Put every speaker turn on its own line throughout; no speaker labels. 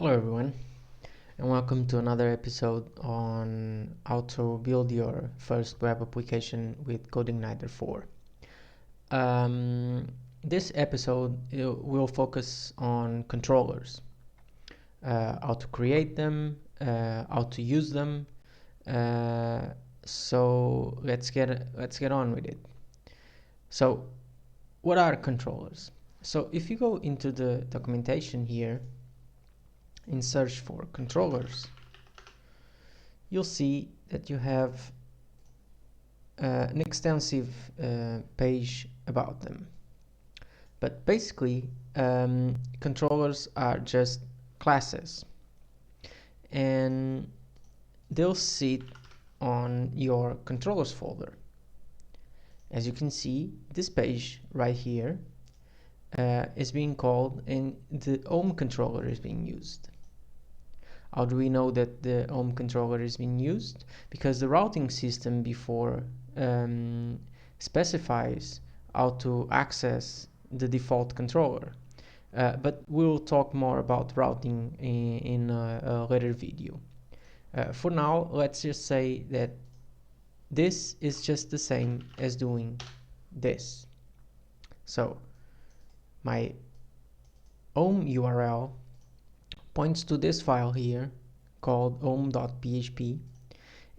Hello everyone, and welcome to another episode on how to build your first web application with Codeigniter 4. This episode will focus on controllers, how to create them, how to use them. So let's get on with it. So, what are controllers? So if you go into the documentation here and search for controllers, you'll see that you have an extensive page about them. But basically, controllers are just classes, and they'll sit on your controllers folder. As you can see, this page right here is being called, and the home controller is being used. How do we know that the home controller is being used? Because the routing system before specifies how to access the default controller. But we'll talk more about routing in a later video. For now, let's just say that this is just the same as doing this. So my home URL points to this file here called home.php,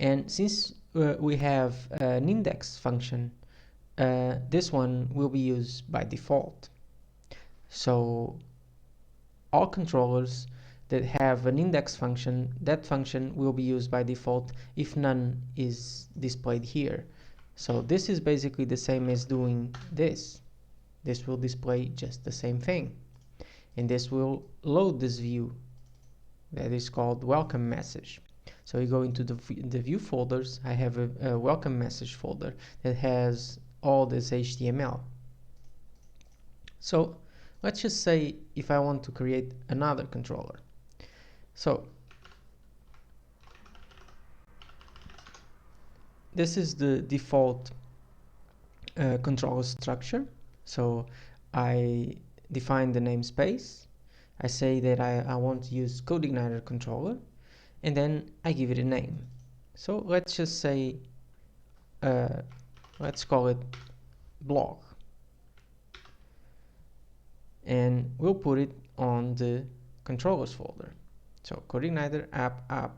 and since we have an index function, this one will be used by default. So all controllers that have an index function, that function will be used by default if none is displayed here. So this is basically the same as doing this. This will display just the same thing, and this will load this view that is called welcome message. So you go into the view folders. I have a welcome message folder that has all this HTML. So let's just say if I want to create another controller. So this is the default controller structure. So I define the namespace. I say that I want to use Codeigniter controller, and then I give it a name. So let's just say, let's call it blog, and we'll put it on the controllers folder. So Codeigniter app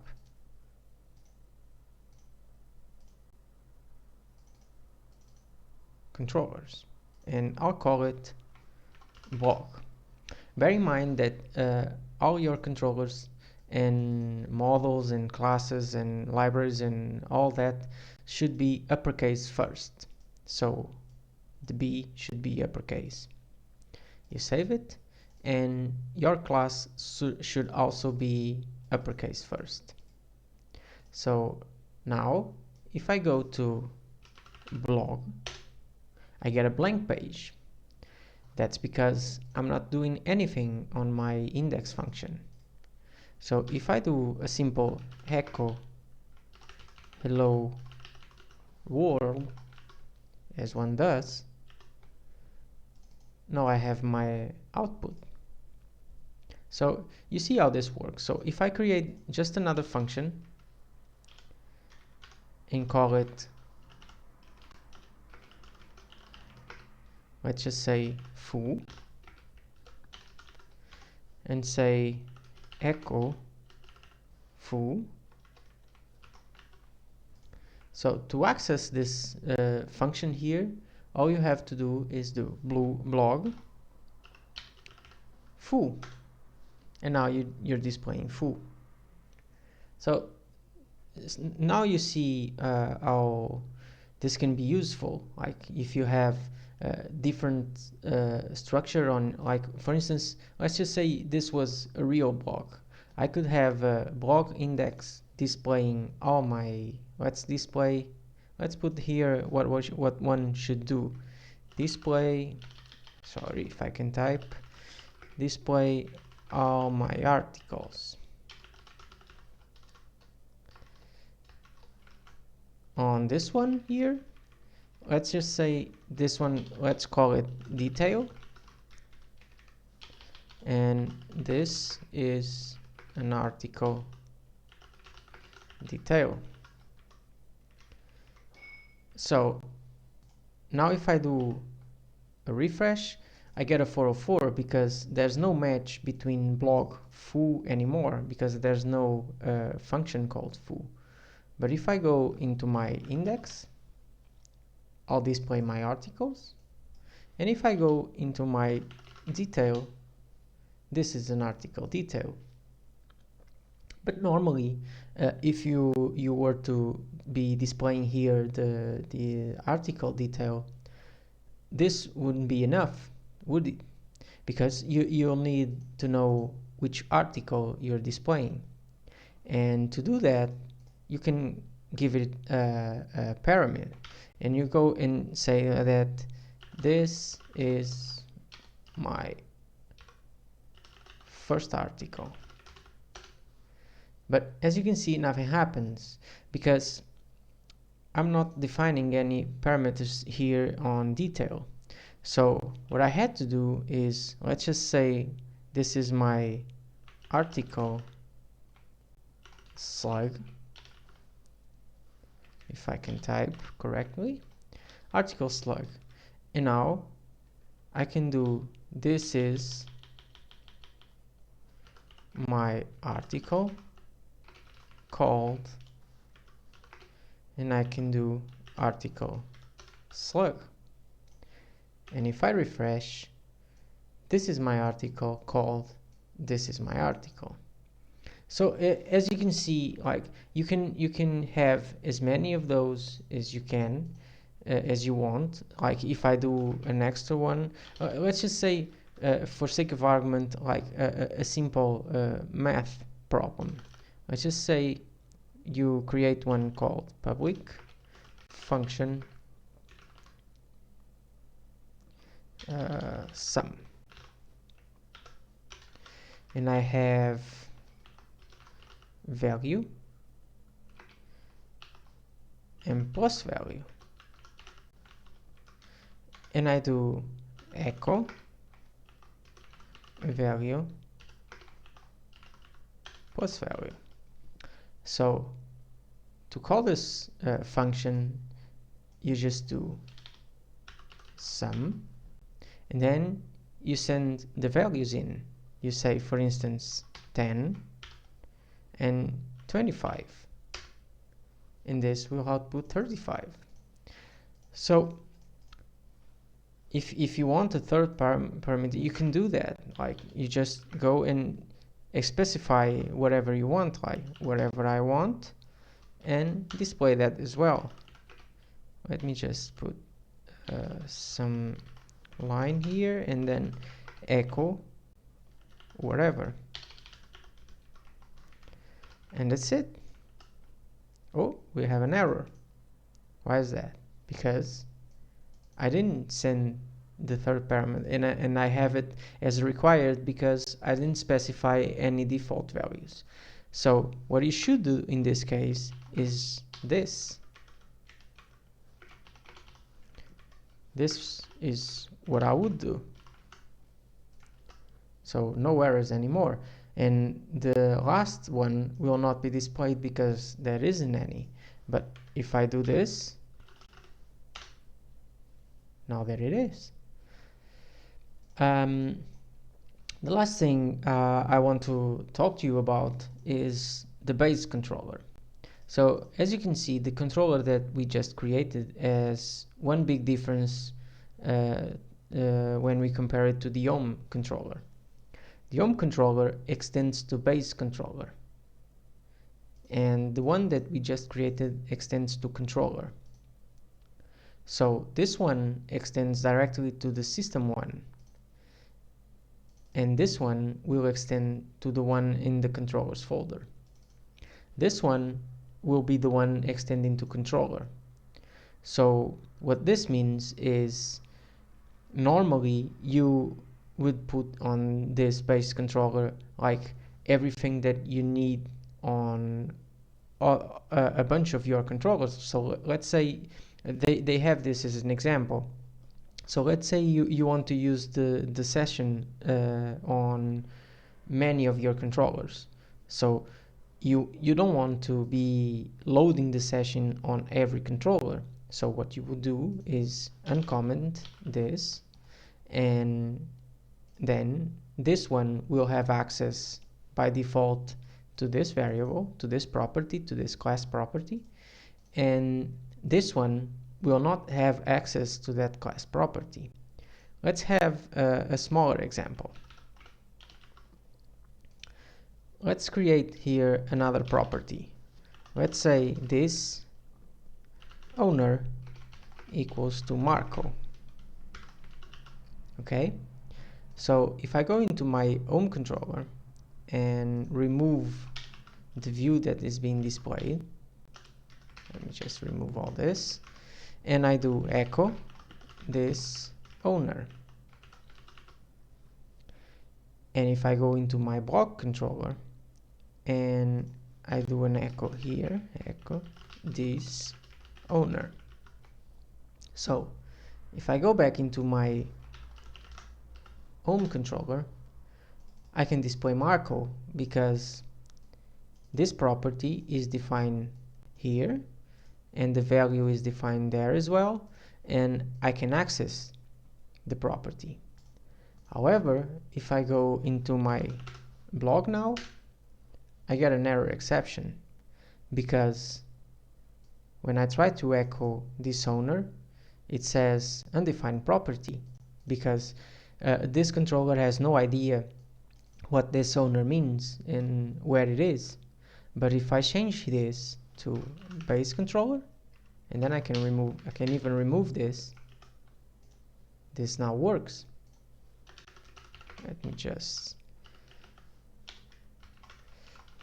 controllers, and I'll call it blog. Bear in mind that all your controllers and models and classes and libraries and all that should be uppercase first. So the B should be uppercase. You save it, and your class should also be uppercase first. So now if I go to blog, I get a blank page. That's because I'm not doing anything on my index function. So if I do a simple echo hello world, as one does, now I have my output. So you see how this works. So if I create just another function and call it, let's just say foo, and say echo foo. So to access this function here, all you have to do is do blog foo, and now you're displaying foo. So now you see how this can be useful. Like if you have different structure on, like for instance, let's just say this was a real blog. I could have a blog index displaying all my, let's put here what one should do. Display, sorry if I can type, display all my articles. On this one here, let's just say this one, let's call it detail, and this is an article detail. So now if I do a refresh, I get a 404 because there's no match between blog foo anymore, because there's no function called foo. But if I go into my index, I'll display my articles. And if I go into my detail, this is an article detail. But normally, if you were to be displaying here the article detail, this wouldn't be enough, would it? Because you'll need to know which article you're displaying. And to do that, you can give it a parameter. And you go and say that this is my first article. But as you can see, nothing happens because I'm not defining any parameters here on detail. So what I had to do is, let's just say this is my article slug, if I can type correctly, article slug. And now I can do this is my article called, and I can do article slug. And if I refresh, this is my article called, this is my article. So as you can see, like you can have as many of those as you can, as you want. Like if I do an extra one, let's just say for sake of argument, like a simple math problem. Let's just say you create one called public function sum, and I have value and plus value, and I do echo value plus value. So to call this function, you just do sum, and then you send the values in. You say, for instance, 10 and 25, and this will output 35. So if you want a third parameter, you can do that. Like you just go and specify whatever you want, like whatever I want, and display that as well. Let me just put some line here and then echo whatever, and that's it. Oh, we have an error. Why is that? Because I didn't send the third parameter, and I have it as required because I didn't specify any default values. So what you should do in this case is this. This is what I would do. So no errors anymore. And the last one will not be displayed because there isn't any. But if I do this, now there it is. The last thing I want to talk to you about is the base controller. So as you can see, the controller that we just created has one big difference when we compare it to the home controller. The home controller extends to base controller, and the one that we just created extends to controller. So this one extends directly to the system one, and this one will extend to the one in the controllers folder. This one will be the one extending to controller. So what this means is, normally you would put on this base controller like everything that you need on a bunch of your controllers. So let's say they have this as an example. So let's say you want to use the session on many of your controllers. So you don't want to be loading the session on every controller. So what you would do is uncomment this, and then this one will have access by default to this variable, to this property, to this class property, and this one will not have access to that class property. Let's have a smaller example. Let's create here another property. Let's say this owner equals to Marco. Okay, so if I go into my home controller and remove the view that is being displayed, let me just remove all this, and I do echo this owner, and if I go into my block controller and I do an echo here, echo this owner. So if I go back into my home controller, I can display Marco because this property is defined here and the value is defined there as well, and I can access the property. However, if I go into my blog now, I get an error exception because when I try to echo this owner, it says undefined property because this controller has no idea what this owner means and where it is. But if I change this to base controller, and then I can even remove this now works. Let me just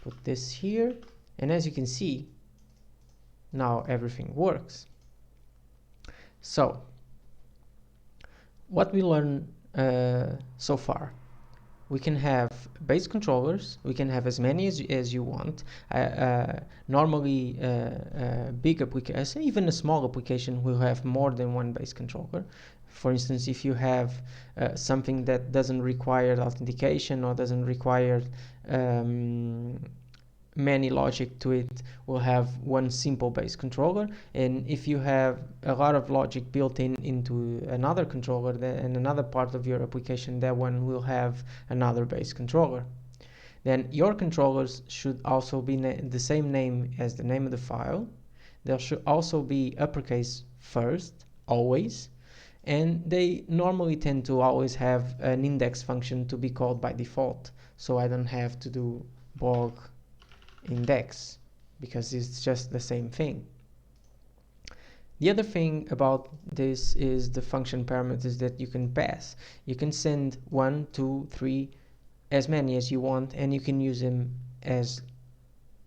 put this here, and as you can see, now everything works. So what we learned so far: we can have base controllers, we can have as many as you want. Normally big application, even a small application, will have more than one base controller. For instance, if you have something that doesn't require authentication or doesn't require many logic to it, will have one simple base controller. And if you have a lot of logic built into another controller and another part of your application, that one will have another base controller. Then your controllers should also be the same name as the name of the file. There should also be uppercase first, always, and they normally tend to always have an index function to be called by default, so I don't have to do blog index because it's just the same thing. The other thing about this is the function parameters that you can pass. You can send 1, 2, 3, as many as you want, and you can use them as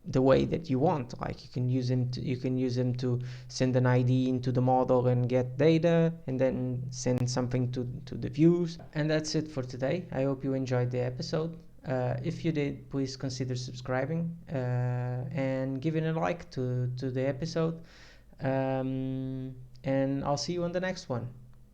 the way that you want. Like you can use them to send an ID into the model and get data, and then send something to the views. And that's it for today. I hope you enjoyed the episode. If you did, please consider subscribing and giving a like to the episode. And I'll see you on the next one.